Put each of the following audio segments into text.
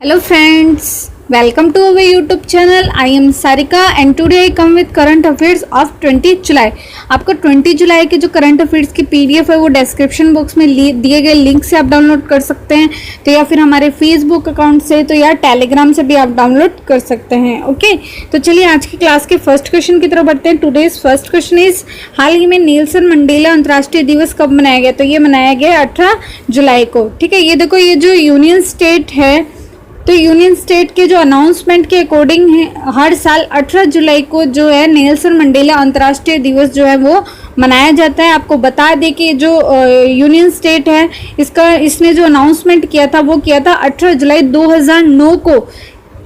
Hello friends, welcome to our YouTube channel. I am Sarika and today I come with current affairs of 20 जुलाई। आपको 20 जुलाई के जो current affairs की PDF है वो description box में दिए गए लिंक से आप डाउनलोड कर सकते हैं, तो या फिर हमारे फेसबुक अकाउंट से, तो या टेलीग्राम से भी आप डाउनलोड कर सकते हैं। ओके, तो चलिए आज की क्लास के फर्स्ट क्वेश्चन की तरफ बढ़ते हैं। टुडेज फर्स्ट क्वेश्चन इज, हाल ही में नेल्सन मंडेला अंतर्राष्ट्रीय दिवस कब मनाया गया? तो ये मनाया गया 18 जुलाई को। ठीक है, ये देखो, ये जो यूनियन स्टेट है, तो यूनियन स्टेट के जो अनाउंसमेंट के अकॉर्डिंग है, हर साल 18 जुलाई को जो है नेल्सन मंडेला अंतर्राष्ट्रीय दिवस जो है वो मनाया जाता है। आपको बता दें कि जो यूनियन स्टेट है इसने जो अनाउंसमेंट किया था वो किया था 18 जुलाई 2009 को।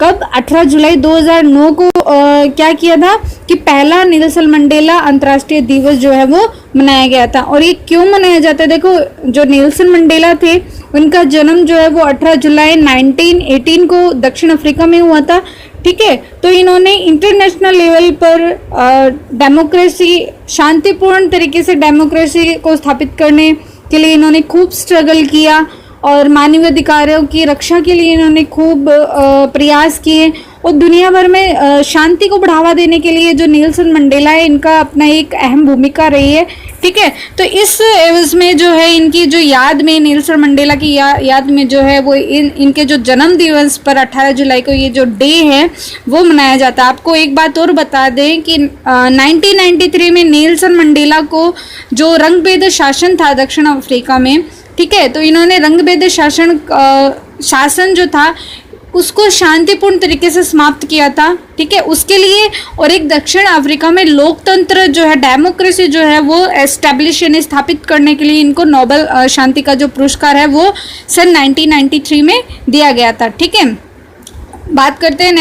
कब? 18 जुलाई 2009 को क्या किया था कि पहला नेल्सन मंडेला अंतर्राष्ट्रीय दिवस जो है वो मनाया गया था। और ये क्यों मनाया जाता है? देखो, जो नेल्सन मंडेला थे उनका जन्म जो है वो 18 जुलाई 1918 को दक्षिण अफ्रीका में हुआ था। ठीक है, तो इन्होंने इंटरनेशनल लेवल पर डेमोक्रेसी, शांतिपूर्ण तरीके से डेमोक्रेसी को स्थापित करने के लिए इन्होंने खूब स्ट्रगल किया और मानवीय अधिकारों की रक्षा के लिए इन्होंने खूब प्रयास किए। और दुनिया भर में शांति को बढ़ावा देने के लिए जो नेल्सन मंडेला है, इनका अपना एक अहम भूमिका रही है। ठीक है, तो इस एवज में जो है इनकी जो याद में, नेल्सन मंडेला की याद में जो है वो इनके जो जन्म दिवस पर 18 जुलाई को ये जो डे है वो मनाया जाता है। आपको एक बात और बता दें कि 1993 में नेल्सन मंडेला को जो रंगभेद शासन था दक्षिण अफ्रीका में, ठीक है, तो इन्होंने रंगभेद शासन जो था उसको शांतिपूर्ण तरीके से समाप्त किया था। ठीक है, उसके लिए और एक दक्षिण अफ्रीका में लोकतंत्र जो है, डेमोक्रेसी जो है वो एस्टैब्लिश यानी स्थापित करने के लिए इनको नोबेल शांति का जो पुरस्कार है वो सन 1993 में दिया गया था। ठीक है, बात करते हैं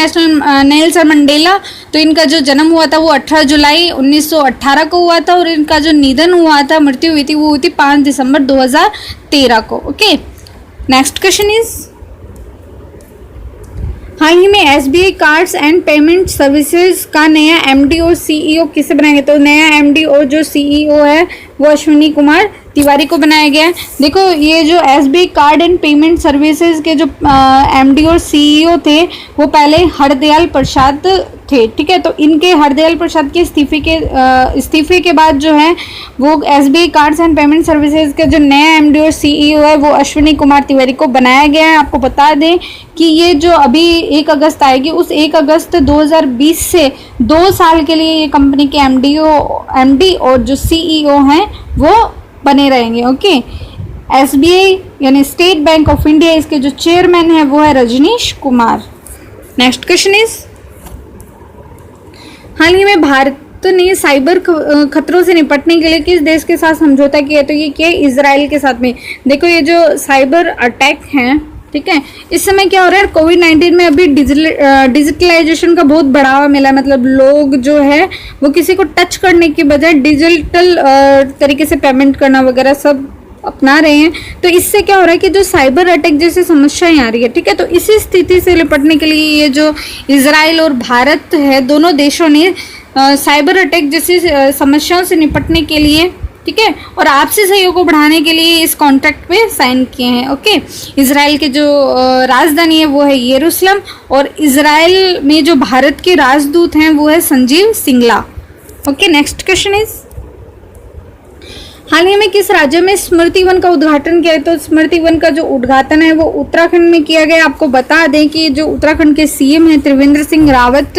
नेल्सन मंडेला। तो इनका जो जन्म हुआ था वो 18 जुलाई 1918 को हुआ था और इनका जो निधन हुआ था, मृत्यु हुई थी, वो हुई थी 5 दिसंबर 2013 को। ओके, नेक्स्ट क्वेश्चन इज, हाल ही में SBI cards and payment services का नया एमडी और सीईओ किसे बनाया गया? तो नया एमडी और जो सीईओ है वो अश्विनी कुमार तिवारी को बनाया गया है। देखो, ये जो SBI card and payment services के जो एमडी और सीईओ थे वो पहले हरदयाल प्रसाद थे। ठीक है, तो इनके हरदयाल प्रसाद के इस्तीफे के बाद जो है वो SBI cards and payment services के जो नया एमडी और सीईओ है वो अश्विनी कुमार तिवारी को बनाया गया है। आपको बता दें कि ये जो अभी 1 अगस्त आएगी, उस 1 अगस्त 2020 से 2 साल के लिए ये कंपनी के एमडी और जो सीईओ हैं वो बने रहेंगे। ओके, एसबीआई यानी स्टेट बैंक ऑफ इंडिया, इसके जो चेयरमैन है वो है Rajnish Kumar. Next question is, हाल ही में भारत ने साइबर खतरों से निपटने के लिए किस देश के साथ समझौता किया? तो ये किया इजराइल के साथ में। देखो, ये जो साइबर अटैक हैं, ठीक है, इस समय क्या हो रहा है, कोविड-19 में अभी डिजिटलाइजेशन का बहुत बढ़ावा मिला है। मतलब लोग जो है वो किसी को टच करने के बजाय डिजिटल तरीके से पेमेंट करना वगैरह सब अपना रहे हैं। तो इससे क्या हो रहा है कि जो साइबर अटैक जैसी समस्याएं आ रही है, ठीक है, तो इसी स्थिति से निपटने के लिए ये जो इजराइल और भारत है, दोनों देशों ने साइबर अटैक जैसी समस्याओं से निपटने के लिए, ठीक है, और आपसी सहयोग को बढ़ाने के लिए इस कॉन्ट्रैक्ट पे साइन किए हैं। ओके, इजराइल के जो राजधानी है वो है यरूशलेम और इजराइल में जो भारत के राजदूत हैं वो है Sanjeev Singla. Okay, next question is, हाल ही में किस राज्य में स्मृति वन का उद्घाटन किया? तो स्मृति वन का जो उद्घाटन है वो उत्तराखंड में किया गया। आपको बता दें कि जो उत्तराखंड के सीएम हैं त्रिवेंद्र सिंह रावत,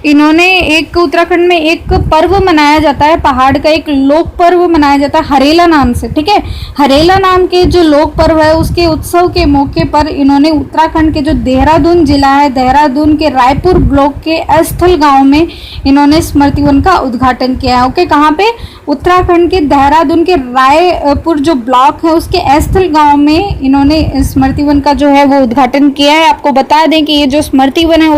इन्होंने उत्तराखंड में एक पर्व मनाया जाता है, पहाड़ का एक लोक पर्व मनाया जाता है हरेला नाम से। ठीक है, हरेला नाम के जो लोक पर्व है उसके उत्सव के मौके पर इन्होंने उत्तराखंड के जो देहरादून जिला है, देहरादून के रायपुर ब्लॉक के अस्थल गाँव में इन्होंने स्मृति वन का उद्घाटन किया है। ओके, कहाँ पे? उत्तराखंड के देहरादून के रायपुर जो ब्लॉक है उसके अस्थल गांव में इन्होंने स्मृति वन का जो है वो उद्घाटन किया है। आपको बता दें कि ये जो स्मृति वन है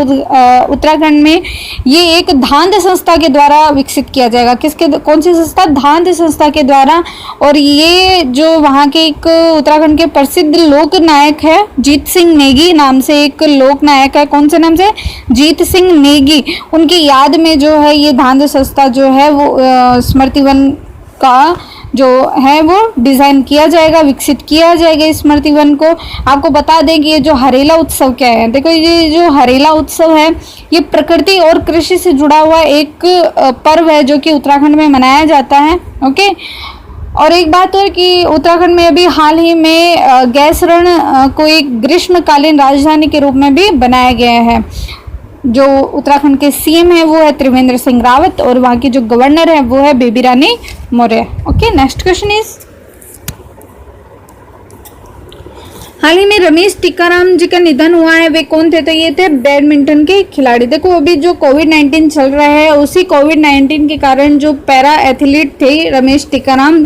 उत्तराखंड में ये एक धांध संस्था के द्वारा विकसित किया जाएगा। कौन सी संस्था? धांध संस्था के द्वारा। और ये जो वहाँ के एक उत्तराखंड के प्रसिद्ध लोक नायक है, जीत सिंह नेगी नाम से एक लोक नायक है। कौन से नाम से? जीत सिंह नेगी। उनकी याद में जो है ये धांध संस्था जो है वो स्मृति वन का जो है वो डिज़ाइन किया जाएगा, विकसित किया जाएगा स्मृति वन को। आपको बता दें कि ये जो हरेला उत्सव क्या है, देखो ये जो हरेला उत्सव है ये प्रकृति और कृषि से जुड़ा हुआ एक पर्व है जो कि उत्तराखंड में मनाया जाता है। ओके, और एक बात और कि उत्तराखंड में अभी हाल ही में गैस रण को एक ग्रीष्मकालीन राजधानी के रूप में भी बनाया गया है। जो उत्तराखंड के सीएम है वो है त्रिवेंद्र सिंह रावत और वहाँ की जो गवर्नर है वो है Baby Rani Maurya. Okay, next question is, हाल ही में रमेश टीकाराम जी का निधन हुआ है, वे कौन थे? तो ये थे बैडमिंटन के खिलाड़ी। देखो अभी जो कोविड-19 चल रहा है उसी कोविड-19 के कारण जो पैरा एथलीट थे रमेश टीकाराम,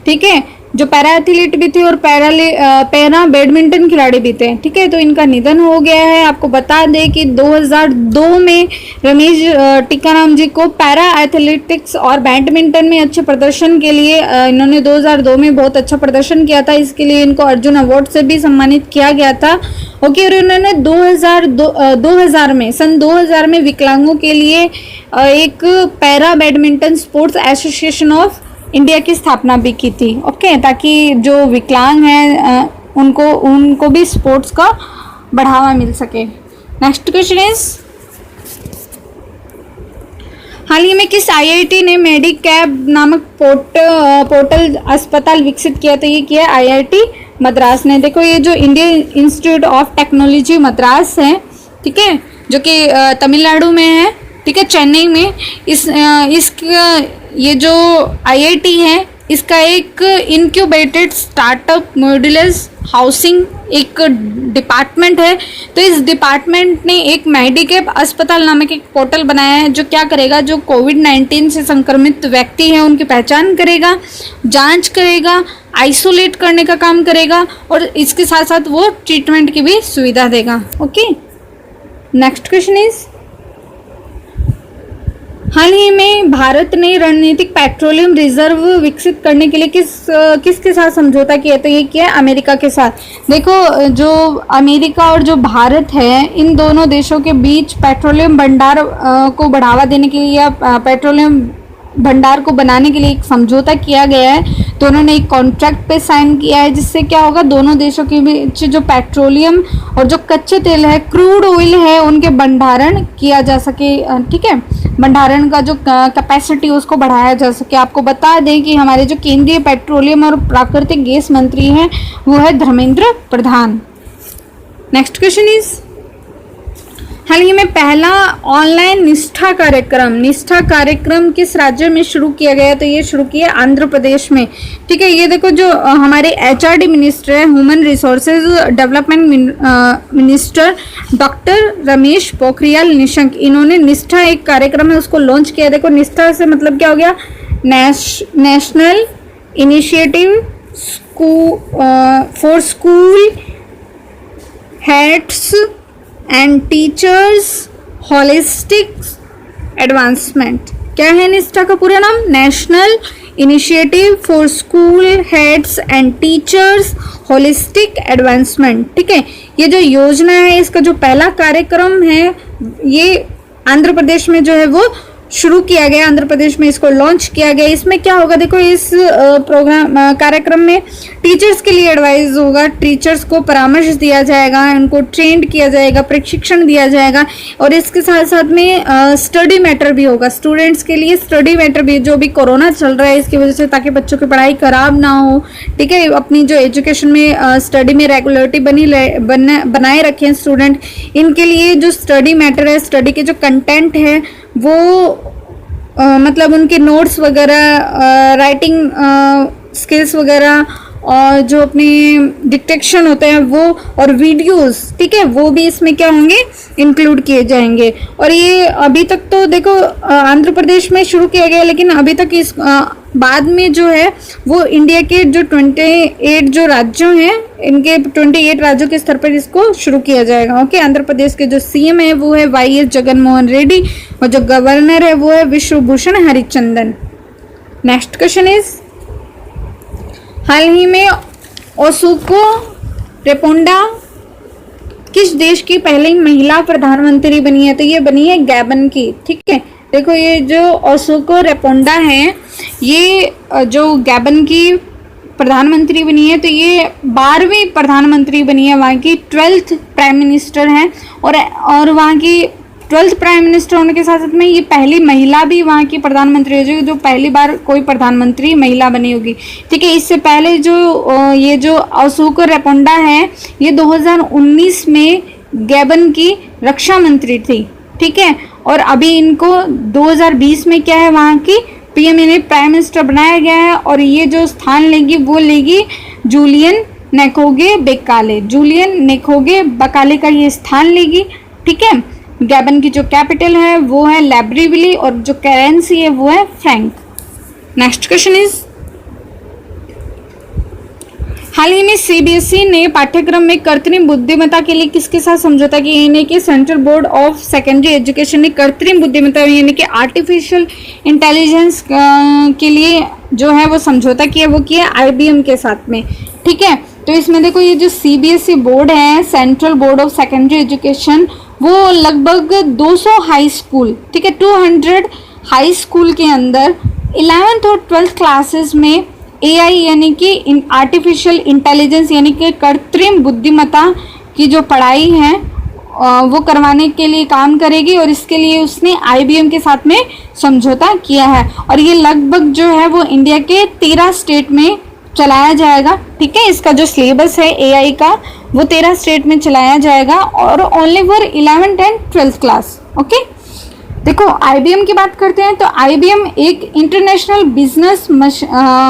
ठीक है, जो पैरा एथलीट भी थे और पैरा बैडमिंटन खिलाड़ी भी थे, ठीक है, तो इनका निधन हो गया है। आपको बता दें कि 2002 में रमेश टीकाराम जी को पैरा एथलेटिक्स और बैडमिंटन में अच्छे प्रदर्शन के लिए इन्होंने 2002 में बहुत अच्छा प्रदर्शन किया था, इसके लिए इनको अर्जुन अवार्ड से भी सम्मानित किया गया था। ओके, और इन्होंने 2000 में विकलांगों के लिए एक para badminton sports association of India की स्थापना भी की थी। ओके, ताकि जो विकलांग हैं उनको भी स्पोर्ट्स का बढ़ावा मिल सके। नेक्स्ट क्वेश्चन इज, हाल ही में किस आईआईटी ने मेडिकैब नामक पोर्टल अस्पताल विकसित किया? तो ये किया आईआईटी मद्रास ने। देखो ये जो Indian institute of technology Madras है, ठीक है, जो कि तमिलनाडु में है, ठीक है, चेन्नई में, इसका ये जो आईआईटी है इसका एक इनक्यूबेटेड स्टार्टअप मॉड्यूलस हाउसिंग एक डिपार्टमेंट है। तो इस डिपार्टमेंट ने एक मेडिकैब अस्पताल नामक एक पोर्टल बनाया है जो क्या करेगा, जो कोविड-19 से संक्रमित व्यक्ति हैं उनकी पहचान करेगा, जांच करेगा, आइसोलेट करने का काम करेगा और इसके साथ साथ वो ट्रीटमेंट की भी सुविधा देगा। ओके, नेक्स्ट क्वेश्चन इज, हाल ही में भारत ने रणनीतिक पेट्रोलियम रिजर्व विकसित करने के लिए किसके साथ समझौता किया? तो ये किया अमेरिका के साथ। देखो जो अमेरिका और जो भारत है इन दोनों देशों के बीच पेट्रोलियम भंडार को बढ़ावा देने के लिए या पेट्रोलियम भंडार को बनाने के लिए एक समझौता किया गया है। दोनों ने एक कॉन्ट्रैक्ट पे साइन किया है जिससे क्या होगा, दोनों देशों के बीच जो पेट्रोलियम और जो कच्चे तेल है, क्रूड ऑयल है, उनके भंडारण किया जा सके, ठीक है, भंडारण का जो कैपेसिटी उसको बढ़ाया जा सके। आपको बता दें कि हमारे जो केंद्रीय पेट्रोलियम और प्राकृतिक गैस मंत्री हैं वो है Dharmendra Pradhan. Next question is, हाल ही में पहला ऑनलाइन निष्ठा कार्यक्रम किस राज्य में शुरू किया गया? तो ये शुरू किया आंध्र प्रदेश में, ठीक है। ये देखो जो हमारे एचआरडी मिनिस्टर है, human resources development minister doctor Ramesh Pokhriyal Nishank, इन्होंने निष्ठा एक कार्यक्रम है उसको लॉन्च किया। देखो निष्ठा से मतलब क्या हो गया, national initiative for school heads and teachers holistic advancement. क्या है निष्ठा का पूरा नाम? National initiative for school heads and teachers holistic advancement, ठीक है। ये जो योजना है इसका जो पहला कार्यक्रम है ये आंध्र प्रदेश में जो है वो शुरू किया गया, आंध्र प्रदेश में इसको लॉन्च किया गया। इसमें क्या होगा, देखो इस कार्यक्रम में टीचर्स के लिए एडवाइस होगा, टीचर्स को परामर्श दिया जाएगा, उनको ट्रेंड किया जाएगा, प्रशिक्षण दिया जाएगा और इसके साथ साथ में स्टडी मैटर भी होगा, स्टूडेंट्स के लिए स्टडी मैटर भी, जो भी कोरोना चल रहा है इसकी वजह से, ताकि बच्चों की पढ़ाई खराब ना हो, ठीक है, अपनी जो एजुकेशन में स्टडी में रेगुलरिटी बनाए रखें स्टूडेंट। इनके लिए जो स्टडी मैटर है, स्टडी के जो कंटेंट है वो मतलब उनके नोट्स वगैरह, राइटिंग स्किल्स वगैरह और जो अपने डिटेक्शन होते हैं वो और वीडियोस, ठीक है, वो भी इसमें क्या होंगे, इंक्लूड किए जाएंगे। और ये अभी तक तो देखो आंध्र प्रदेश में शुरू किया गया, लेकिन अभी तक इस बाद में जो है वो इंडिया के जो 28 जो राज्यों हैं, इनके 28 राज्यों के स्तर पर इसको शुरू किया जाएगा। ओके, आंध्र प्रदेश के जो सीएम है वो है वाईएस जगनमोहन रेड्डी और जो गवर्नर है वो है Vishwabhushan Harichandan. Next question is, हाल ही में ओसुको रेपोंडा किस देश की पहली महिला प्रधानमंत्री बनी है? तो ये बनी है गैबन की, ठीक है, देखो ये जो ओसुको रेपोंडा है, ये जो गैबन की प्रधानमंत्री बनी है, तो ये 12वीं प्रधानमंत्री बनी है, वहाँ की 12th प्राइम मिनिस्टर हैं। और वहाँ की 12th प्राइम मिनिस्टर होने के साथ साथ में ये पहली महिला भी वहाँ की प्रधानमंत्री हो जाएगी, जो पहली बार कोई प्रधानमंत्री महिला बनी होगी। ठीक है, इससे पहले जो ये जो ओसुको रेपोंडा है, ये 2019 में गैबन की रक्षा मंत्री थी। ठीक है, और अभी इनको 2020 में क्या है, वहाँ की पीएम यानी प्राइम मिनिस्टर बनाया गया है। और ये जो स्थान लेगी वो लेगी जूलियन नेकोगे बेकाले, जूलियन नेकोगे बकाले का ये स्थान लेगी। ठीक है, गैबन की जो कैपिटल है वो है लाइब्रेविली और जो करेंसी है वो है फ्रैंक। नेक्स्ट क्वेश्चन इज, हाल ही में सीबीएसई ने पाठ्यक्रम में कृत्रिम बुद्धिमत्ता के लिए किसके साथ समझौता किया, यानी कि central board of secondary education ने कृत्रिम बुद्धिमत्ता यानी कि आर्टिफिशियल इंटेलिजेंस के लिए जो है वो समझौता किया, वो किया आईबीएम के साथ में। ठीक है, तो इसमें देखो ये जो सीबीएसई बोर्ड है, central board of secondary education, वो लगभग 200 हाई स्कूल, ठीक है 200 हाई स्कूल के अंदर 11th और 12th क्लासेस में एआई यानी कि आर्टिफिशियल इंटेलिजेंस यानी कि कृत्रिम बुद्धिमत्ता की जो पढ़ाई है वो करवाने के लिए काम करेगी। और इसके लिए उसने आईबीएम के साथ में समझौता किया है। और ये लगभग जो है वो इंडिया के 13 स्टेट में चलाया जाएगा। ठीक है, इसका जो सिलेबस है एआई का वो 13 स्टेट में चलाया जाएगा और only for 11th and 12th class. Okay, देखो आईबीएम की बात करते हैं तो आईबीएम एक इंटरनेशनल बिजनेस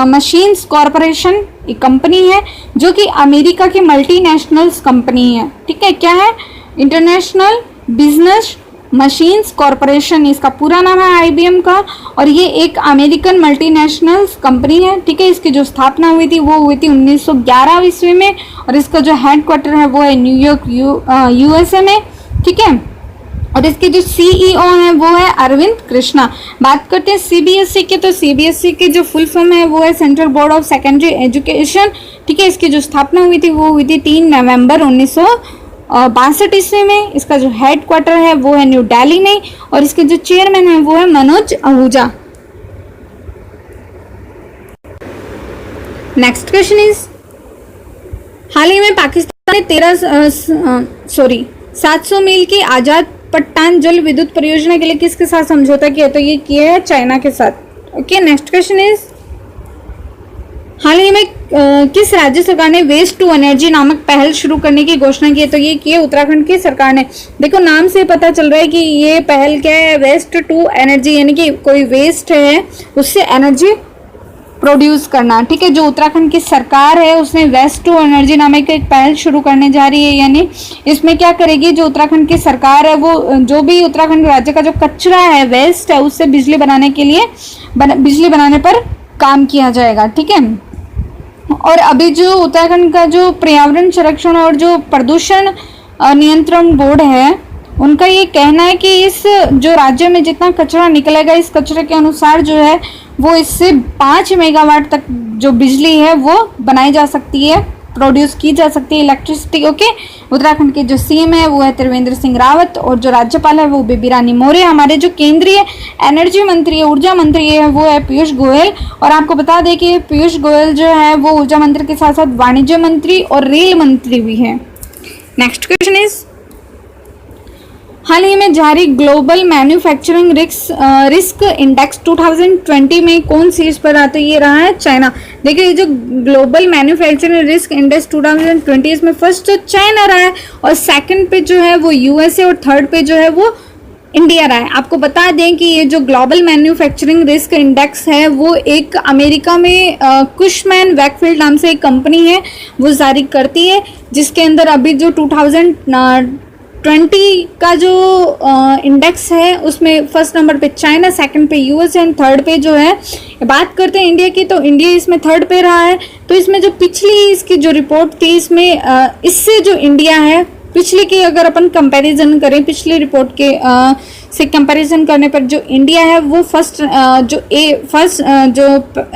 मशीन्स कॉरपोरेशन एक कंपनी है जो कि अमेरिका की मल्टीनेशनल्स कंपनी है। ठीक है, क्या है, इंटरनेशनल बिजनेस मशीन्स कॉरपोरेशन, इसका पूरा नाम है आईबीएम का। और ये एक अमेरिकन मल्टीनेशनल्स कंपनी है। ठीक है, इसकी जो स्थापना हुई थी वो हुई थी 1911 ईस्वी में और इसका जो हेडक्वार्टर है वो है न्यूयॉर्क यूएसए में। ठीक है, और इसके जो सीईओ हैं वो है अरविंद कृष्णा। बात करते हैं सीबीएसई के, तो सीबीएसई की जो फुल फॉर्म है वो है central board of secondary education. ठीक है, इसकी जो स्थापना हुई थी वो हुई थी 3 नवंबर 1962 ईस्वी में। इसका जो हेडक्वार्टर है वो है न्यू दिल्ली में और इसके जो चेयरमैन है वो है Manoj Ahuja. Next question is, हाल ही में पाकिस्तान ने 700 मील की आजाद पट्टान जल विद्युत परियोजना के लिए किसके साथ समझौता किया, तो ये किया है चाइना के साथ। ओके, नेक्स्ट क्वेश्चन इज, हाल ही में किस राज्य सरकार ने वेस्ट टू एनर्जी नामक पहल शुरू करने की घोषणा की है, तो ये की है उत्तराखंड की सरकार ने। देखो नाम से पता चल रहा है कि ये पहल क्या है, वेस्ट टू एनर्जी यानी कि कोई वेस्ट है उससे एनर्जी प्रोड्यूस करना। ठीक है, जो उत्तराखंड की सरकार है उसने वेस्ट टू एनर्जी नामक एक पहल शुरू करने जा रही है। यानी इसमें क्या करेगी, जो उत्तराखंड की सरकार है वो जो भी उत्तराखंड राज्य का जो कचरा है, वेस्ट है, उससे बिजली बनाने के लिए बिजली बनाने पर काम किया जाएगा। ठीक है, और अभी जो उत्तराखंड का जो पर्यावरण संरक्षण और जो प्रदूषण नियंत्रण बोर्ड है उनका ये कहना है कि इस जो राज्य में जितना कचरा निकलेगा इस कचरे के अनुसार जो है वो इससे 5 मेगावाट तक जो बिजली है वो बनाई जा सकती है, प्रोड्यूस की जा सकती है इलेक्ट्रिसिटी। ओके, उत्तराखंड के जो सीएम है वो है त्रिवेंद्र सिंह रावत और जो राज्यपाल है वो बेबी रानी मौर्य। हमारे जो केंद्रीय एनर्जी मंत्री है, ऊर्जा मंत्री है वो है पीयूष गोयल। और आपको बता दें कि पीयूष गोयल जो है वो ऊर्जा मंत्री के साथ साथ वाणिज्य मंत्री और रेल मंत्री भी है। नेक्स्ट क्वेश्चन इज, हाल ही में जारी ग्लोबल मैन्युफैक्चरिंग रिस्क इंडेक्स 2020 में कौन शीर्ष पर आता है, ये रहा है चाइना। देखिए ये जो ग्लोबल मैन्युफैक्चरिंग रिस्क इंडेक्स 2020 इसमें फर्स्ट चाइना रहा है और सेकंड पे जो है वो यूएसए और थर्ड पे जो है वो इंडिया रहा है। आपको बता दें कि ये जो ग्लोबल मैन्युफैक्चरिंग रिस्क इंडेक्स है वो एक अमेरिका में कुशमैन वैकफील्ड नाम से एक कंपनी है वो जारी करती है, जिसके अंदर अभी जो 2020 का जो इंडेक्स है उसमें फर्स्ट नंबर पे चाइना, सेकंड पे यूएस एंड थर्ड पे जो है, बात करते हैं इंडिया की तो इंडिया इसमें थर्ड पे रहा है। तो इसमें जो पिछली इसकी जो रिपोर्ट थी इसमें इससे जो इंडिया है पिछले की अगर अपन कंपैरिजन करें, पिछली रिपोर्ट के से कंपैरिजन करने पर जो इंडिया है वो फर्स्ट जो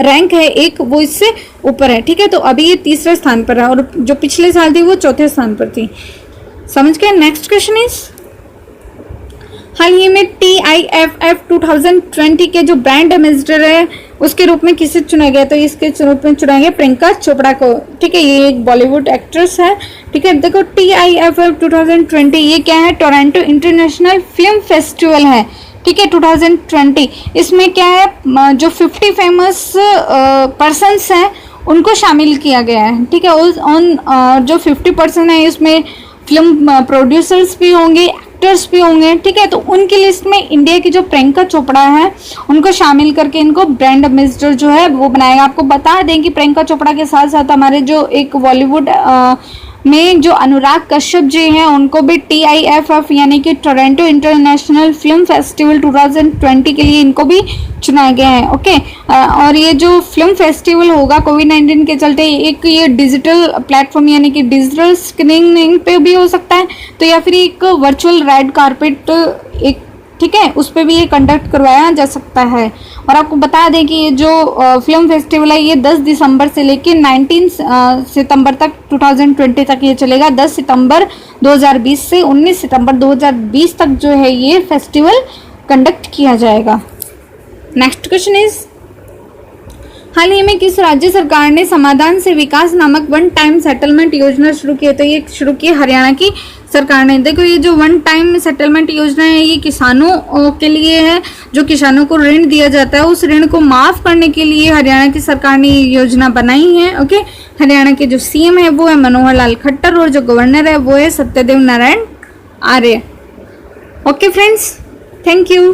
रैंक है एक वो इससे ऊपर है। ठीक है, तो अभी ये तीसरे स्थान पर है और जो पिछले साल थी वो चौथे स्थान पर थी। समझ गए। नेक्स्ट क्वेश्चन इज, हाल ही में TIFF 2020 के जो ब्रांड एम्बेसडर है उसके रूप में किसे चुना गया, तो इसके रूप में चुना गया प्रियंका चोपड़ा को। ठीक है, ये एक बॉलीवुड एक्ट्रेस है। ठीक है, देखो TIFF 2020 ये क्या है, टोरंटो इंटरनेशनल फिल्म फेस्टिवल है। ठीक है, 2020 इसमें क्या है, जो 50 फेमस पर्सन्स हैं उनको शामिल किया गया है। ठीक है, उस जो 50% है इसमें फिल्म प्रोड्यूसर्स भी होंगे, एक्टर्स भी होंगे। ठीक है, तो उनकी लिस्ट में इंडिया की जो प्रियंका चोपड़ा है उनको शामिल करके इनको ब्रांड एम्बेसडर जो है वो बनाएगा। आपको बता दें कि प्रियंका चोपड़ा के साथ साथ हमारे जो एक बॉलीवुड में जो अनुराग कश्यप जी हैं उनको भी TIFF यानी कि टोरंटो इंटरनेशनल फिल्म फेस्टिवल 2020 के लिए इनको भी चुना गया है। ओके, और ये जो फिल्म फेस्टिवल होगा कोविड-19 के चलते एक ये डिजिटल प्लेटफॉर्म यानी कि डिजिटल स्क्रीनिंग पे भी हो सकता है, तो या फिर एक वर्चुअल रेड कारपेट एक, ठीक है, उस पर भी ये कंडक्ट करवाया जा सकता है। और आपको बता दें कि ये जो फिल्म फेस्टिवल है ये 10 दिसंबर से लेकर 19 सितंबर तक 2020 तक ये चलेगा। 10 सितंबर 2020 से 19 सितंबर 2020 तक जो है ये फेस्टिवल कंडक्ट किया जाएगा। नेक्स्ट क्वेश्चन इज, हाल ही में किस राज्य सरकार ने समाधान से विकास नामक वन टाइम सेटलमेंट योजना शुरू की है, तो ये शुरू की हरियाणा की सरकार ने। देखो ये जो वन टाइम सेटलमेंट योजना है ये किसानों के लिए है, जो किसानों को ऋण दिया जाता है उस ऋण को माफ करने के लिए हरियाणा की सरकार ने ये योजना बनाई है। ओके, हरियाणा के जो CM है वो है मनोहर लाल खट्टर और जो गवर्नर है वो है Satyadev Narayan Arya. Okay friends, thank you.